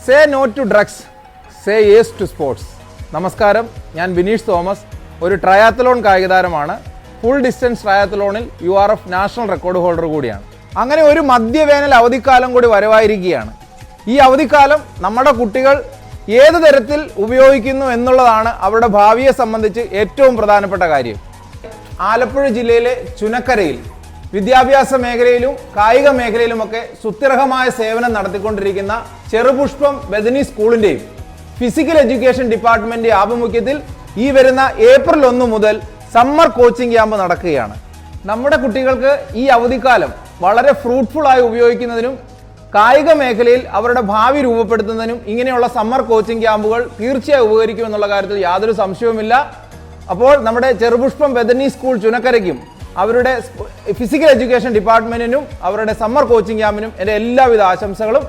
Say no to drugs, say yes to sports. നമസ്കാരം, ഞാൻ ബിനീഷ് തോമസ്. ഒരു ട്രയാത്തലോൺ കായികതാരമാണ്. ഫുൾ ഡിസ്റ്റൻസ് ട്രയാത്തലോണിൽ URF നാഷണൽ റെക്കോർഡ് ഹോൾഡർ കൂടിയാണ്. അങ്ങനെ ഒരു മധ്യവേനൽ അവധിക്കാലം കൂടി വരവായിരിക്കുകയാണ്. ഈ അവധിക്കാലം നമ്മുടെ കുട്ടികൾ ഏത് തരത്തിൽ ഉപയോഗിക്കുന്നു എന്നുള്ളതാണ് അവരുടെ ഭാവിയെ സംബന്ധിച്ച് ഏറ്റവും പ്രധാനപ്പെട്ട കാര്യം. ആലപ്പുഴ ജില്ലയിലെ ചുനക്കരയിൽ വിദ്യാഭ്യാസ മേഖലയിലും കായിക മേഖലയിലുമൊക്കെ സുത്യർഹമായ സേവനം നടത്തിക്കൊണ്ടിരിക്കുന്ന Cherupushpam Bethany സ്കൂളിൻ്റെയും physical education department ആഭിമുഖ്യത്തിൽ ഈ വരുന്ന ഏപ്രിൽ 1 മുതൽ സമ്മർ കോച്ചിങ് ക്യാമ്പ് നടക്കുകയാണ്. നമ്മുടെ കുട്ടികൾക്ക് ഈ അവധിക്കാലം വളരെ ഫ്രൂട്ട്ഫുള്ളായി ഉപയോഗിക്കുന്നതിനും കായിക മേഖലയിൽ അവരുടെ ഭാവി രൂപപ്പെടുത്തുന്നതിനും ഇങ്ങനെയുള്ള സമ്മർ കോച്ചിങ് ക്യാമ്പുകൾ തീർച്ചയായും ഉപകരിക്കുമെന്നുള്ള കാര്യത്തിൽ യാതൊരു സംശയവുമില്ല. അപ്പോൾ നമ്മുടെ ചെറുപുഷ്പം ബദനി സ്കൂൾ ചുനക്കരയ്ക്കും അവരുടെ ഫിസിക്കൽ എഡ്യൂക്കേഷൻ ഡിപ്പാർട്ട്മെന്റിനും അവരുടെ സമ്മർ കോച്ചിങ് ക്യാമ്പിനും എൻ്റെ എല്ലാവിധ ആശംസകളും.